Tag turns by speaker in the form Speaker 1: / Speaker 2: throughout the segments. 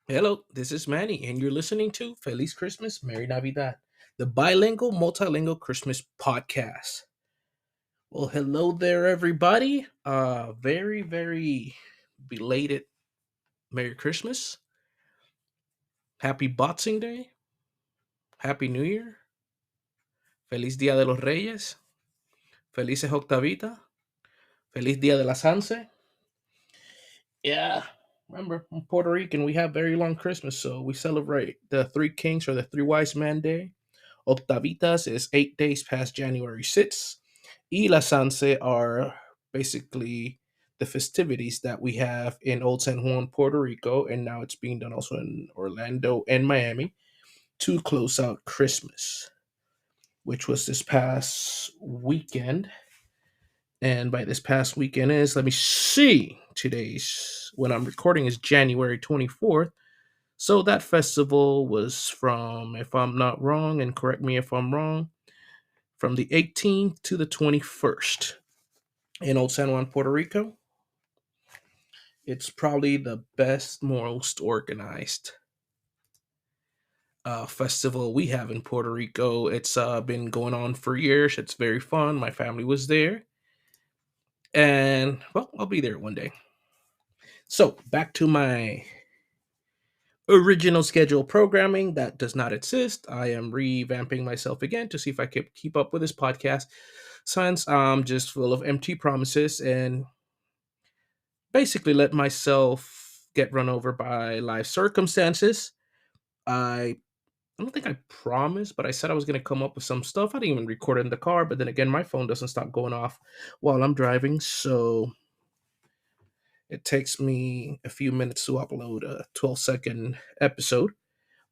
Speaker 1: Hello, this is Manny, and you're listening to Feliz Christmas, Merry Navidad, the bilingual, multilingual Christmas podcast. Well, hello there, everybody. Very belated Merry Christmas, Happy Boxing Day, Happy New Year, Feliz Dia de los Reyes, Felices Octavita, Feliz Dia de las Sanse. Yeah, remember, I'm Puerto Rican. We have very long Christmas, so we celebrate the Three Kings or the Three Wise Men Day. Octavitas is 8 days past January 6th. Y las Sanse are basically the festivities that we have in Old San Juan, Puerto Rico, and now it's being done also in Orlando and Miami to close out Christmas, which was this past weekend. And by this past weekend is, let me see, today's, when I'm recording is January 24th. So that festival was from, if I'm not wrong, and correct me if I'm wrong, from the 18th to the 21st in Old San Juan, Puerto Rico. It's probably the best, most organized festival we have in Puerto Rico. It's been going on for years. It's very fun. My family was there. And, well, I'll be there one day. So, back to my original schedule programming that does not exist. I am revamping myself again to see if I can keep up with this podcast since I'm just full of empty promises and basically let myself get run over by life circumstances. I I don't think I promised, but I said I was going to come up with some stuff. I didn't even record it in the car, but then again, my phone doesn't stop going off while I'm driving, so it takes me a few minutes to upload a 12-second episode.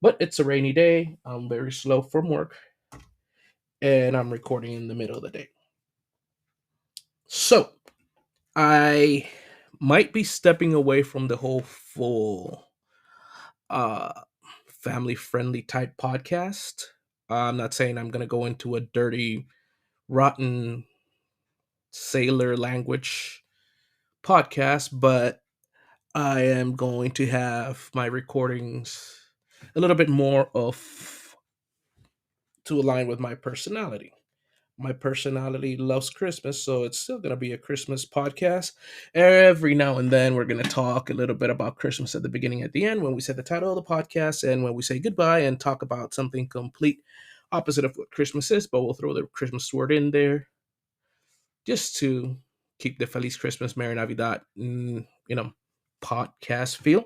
Speaker 1: But it's a rainy day. I'm very slow from work, and I'm recording in the middle of the day. So I might be stepping away from the whole full uh family friendly type podcast. I'm not saying I'm gonna go into a dirty, rotten sailor language podcast, but I am going to have my recordings a little bit more of to align with my personality. My personality loves Christmas, so it's still going to be a Christmas podcast. Every now and then, we're going to talk a little bit about Christmas at the beginning, at the end, when we say the title of the podcast, and when we say goodbye, and talk about something complete opposite of what Christmas is. But we'll throw the Christmas word in there just to keep the Feliz Christmas, Merry Navidad, podcast feel.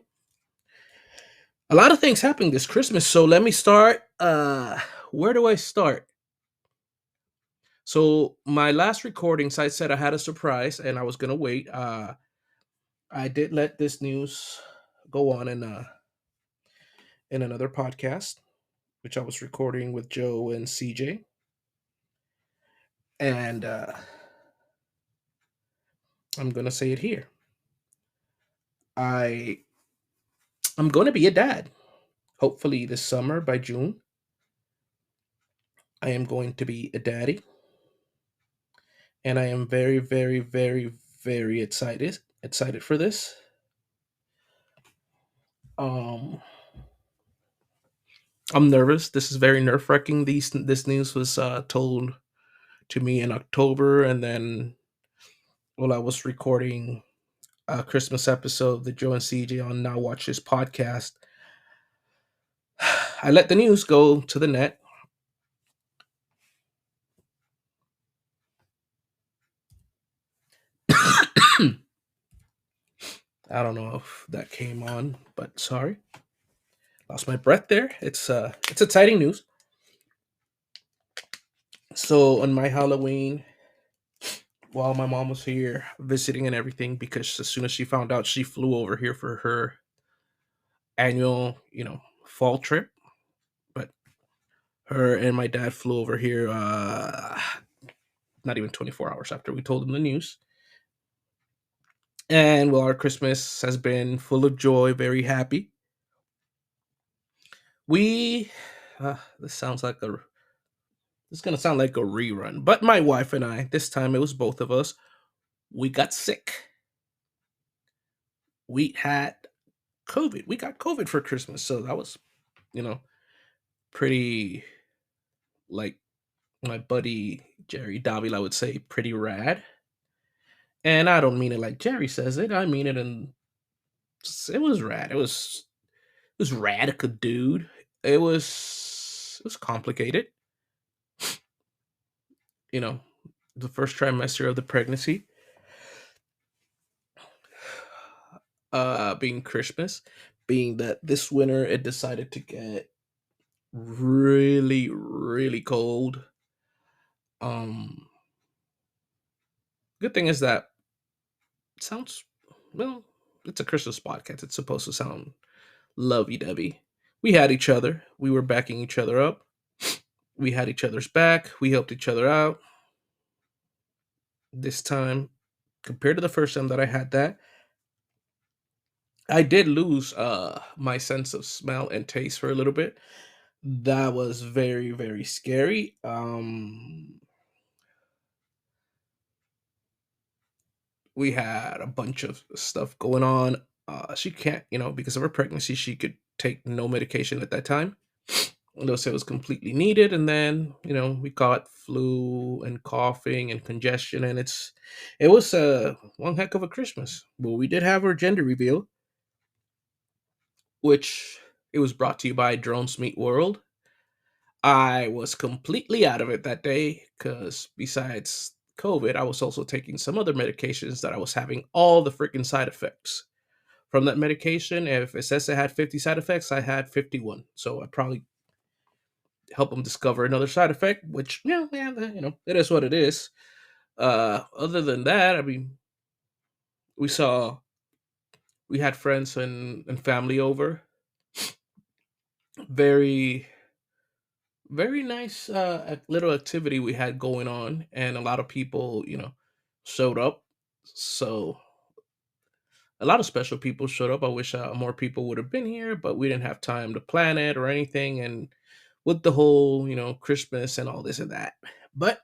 Speaker 1: A lot of things happened this Christmas, so let me start. Where do I start? So my last recordings, I said I had a surprise and I was gonna wait. I did let this news go on in another podcast, which I was recording with Joe and CJ, and I'm gonna say it here. I I'm gonna be a dad. Hopefully this summer by June, I am going to be a daddy, and I am very excited for this. Um, I'm nervous. This is very nerve wracking. This news was told to me in October, and then while I was recording a Christmas episode of the Joe and CJ on Now Watch This podcast, I let the news go to the net. I don't know if that came on, but sorry, lost my breath there. It's exciting news. So on my Halloween, while my mom was here visiting and everything, because as soon as she found out, she flew over here for her annual, fall trip. But her and my dad flew over here not even 24 hours after we told them the news. And well, our Christmas has been full of joy, very happy. We, this sounds like a, this is going to sound like a rerun, but my wife and I, this time it was both of us, we got sick. We had COVID. We got COVID for Christmas, so that was, you know, pretty, like my buddy Jerry Davila would say, pretty rad. And I don't mean it like Jerry says it. I mean it in it was rad. It was radical, dude. It was complicated. You know, the first trimester of the pregnancy, being Christmas, being that this winter it decided to get really, really cold. Um, Good thing is that it sounds well. It's a Christmas podcast. It's supposed to sound lovey dovey. We had each other. We were backing each other up. We had each other's back. We helped each other out. This time, compared to the first time that I had that, I did lose my sense of smell and taste for a little bit. That was very, very scary. We had a bunch of stuff going on. She can't, because of her pregnancy, she could take no medication at that time. Those it was completely needed, and then we got flu and coughing and congestion, and it was one heck of a Christmas. Well, we did have our gender reveal, which it was brought to you by Drones Meet World. I was completely out of it that day because besides COVID, I was also taking some other medications that I was having all the freaking side effects from that medication. If it says it had 50 side effects, I had 51. So I probably help them discover another side effect, which, yeah, it is what it is. Other than that, I mean, we saw, we had friends and family over. Very, very nice little activity we had going on, and a lot of people showed up. So a lot of special people showed up. I wish more people would have been here, but we didn't have time to plan it or anything, and with the whole Christmas and all this and that. But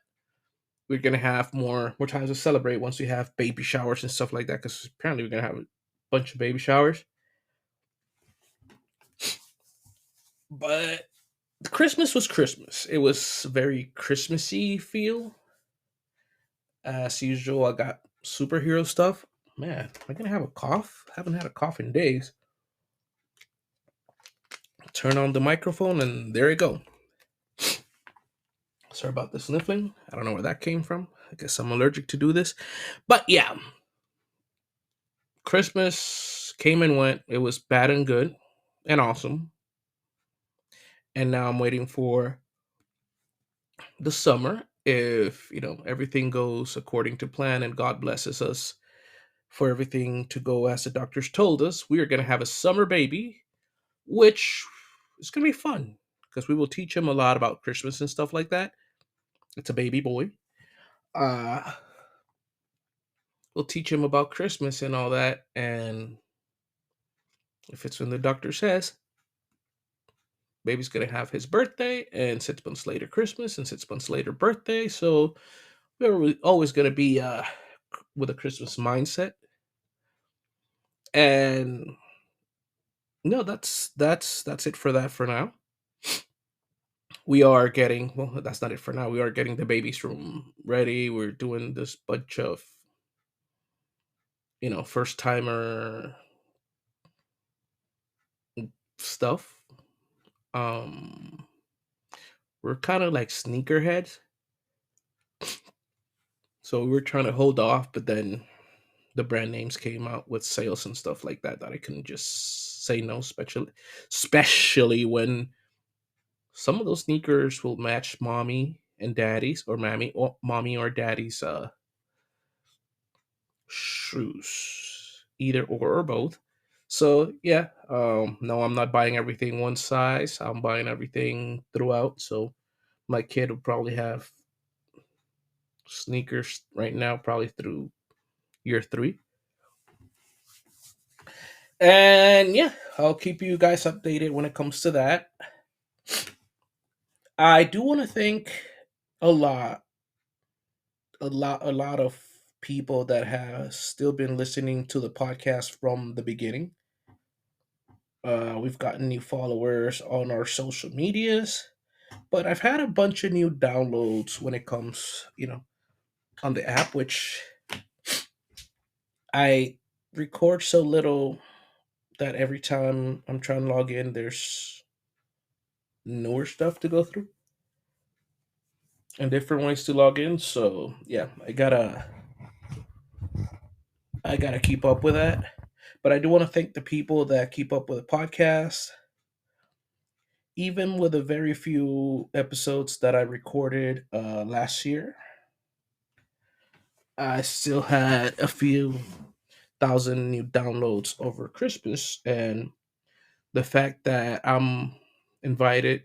Speaker 1: we're gonna have more times to celebrate once we have baby showers and stuff like that, because apparently we're gonna have a bunch of baby showers. But Christmas was Christmas. It was very Christmassy feel. As usual, I got superhero stuff. Man, am I gonna have a cough? Haven't had a cough in days. Turn on the microphone and there you go. Sorry about the sniffling. I don't know where that came from. I guess I'm allergic to do this. But yeah, Christmas came and went. It was bad and good and awesome. And now I'm waiting for the summer. If everything goes according to plan and God blesses us for everything to go as the doctors told us, we are going to have a summer baby, which is going to be fun because we will teach him a lot about Christmas and stuff like that. It's a baby boy. Uh, we'll teach him about Christmas and all that. And if it's when the doctor says, baby's going to have his birthday, and 6 months later, Christmas, and 6 months later, birthday. So we're always going to be with a Christmas mindset. And no, that's it for that for now. We are getting, well, that's not it for now. We are getting the baby's room ready. We're doing this bunch of first timer stuff. Um we're kind of like sneakerheads, so we were trying to hold off, but then the brand names came out with sales and stuff like that I couldn't just say no, especially when some of those sneakers will match mommy and daddy's, or mommy or daddy's shoes, either or both. So yeah, no, I'm not buying everything one size. I'm buying everything throughout. So my kid will probably have sneakers right now, probably through year three. And yeah, I'll keep you guys updated when it comes to that. I do want to thank a lot, a lot of people that have still been listening to the podcast from the beginning. We've gotten new followers on our social medias, but I've had a bunch of new downloads when it comes, on the app, which I record so little that every time I'm trying to log in, there's newer stuff to go through and different ways to log in. So yeah, I gotta keep up with that. But I do want to thank the people that keep up with the podcast. Even with the very few episodes that I recorded last year, I still had a few thousand new downloads over Christmas. And the fact that I'm invited,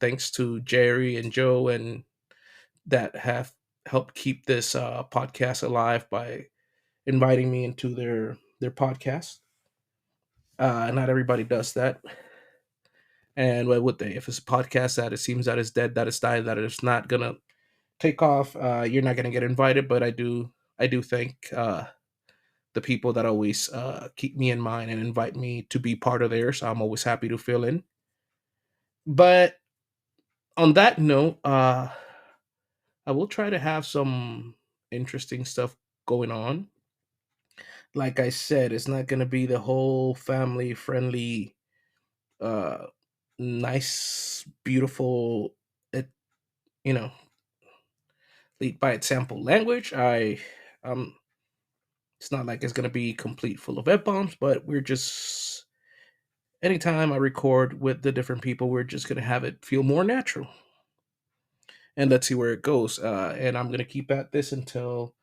Speaker 1: thanks to Jerry and Joe, and that have helped keep this podcast alive by inviting me into their podcast. Not everybody does that. And why would they? If it's a podcast that it seems that it's dead, that it's died, that it's not gonna take off, you're not gonna get invited. But I do thank the people that always keep me in mind and invite me to be part of theirs. I'm always happy to fill in. But on that note, I will try to have some interesting stuff going on. Like I said, it's not gonna be the whole family friendly, uh, nice, beautiful, it, you know, lead by example language. Um, it's not like it's gonna be complete full of f bombs, but we're just anytime I record with the different people, we're just gonna have it feel more natural, and let's see where it goes. And I'm gonna keep at this until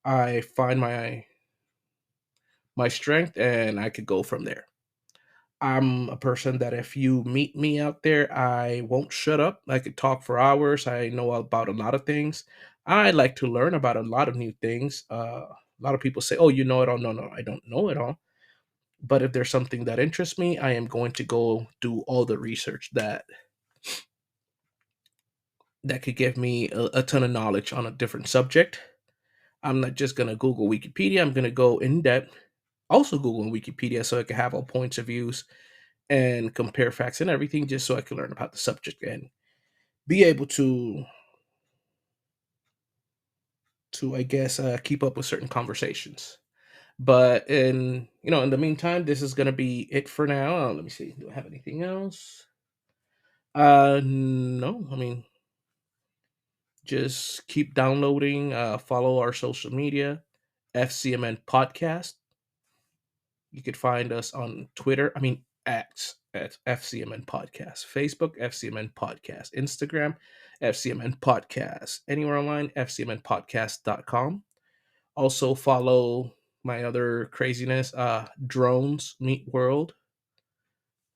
Speaker 1: I find my strength, and I could go from there. I'm a person that if you meet me out there, I won't shut up. I could talk for hours. I know about a lot of things. I like to learn about a lot of new things. A lot of people say, "Oh, you know it all." No, no, I don't know it all. But if there's something that interests me, I am going to go do all the research that could give me a ton of knowledge on a different subject. I'm not just gonna Google Wikipedia. I'm gonna go in depth. Also, Google and Wikipedia so I can have all points of views and compare facts and everything, just so I can learn about the subject and be able to I guess keep up with certain conversations. But in the meantime, this is gonna be it for now. Let me see. Do I have anything else? No. I mean, just keep downloading. Follow our social media, FCMN Podcast. You could find us on Twitter. I mean, X at FCMN Podcast, Facebook FCMN Podcast, Instagram FCMN Podcast, anywhere online fcmnpodcast.com. Also follow my other craziness, Drones Meet World.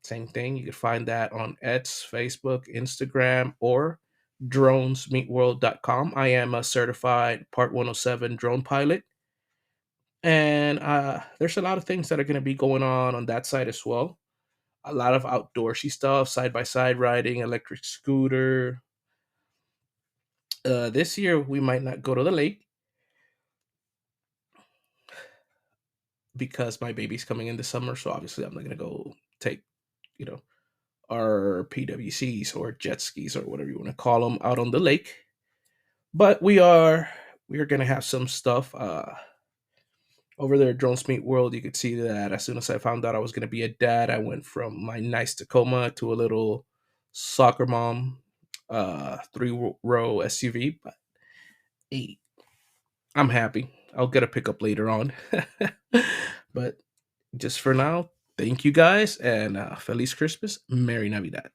Speaker 1: Same thing. You can find that on X, Facebook, Instagram, or dronesmeetworld.com. I am a certified Part 107 drone pilot. And there's a lot of things that are going to be going on that side as well. A lot of outdoorsy stuff, side by side riding, electric scooter. This year we might not go to the lake because my baby's coming in the summer. So obviously I'm not going to go take, you know, our PWCs or jet skis or whatever you want to call them out on the lake. But we are going to have some stuff. Over there at Drones Meet World, you could see that as soon as I found out I was going to be a dad, I went from my nice Tacoma to a little soccer mom, three-row SUV. But hey, I'm happy. I'll get a pickup later on. But just for now, thank you guys, and Feliz Christmas, Merry Navidad.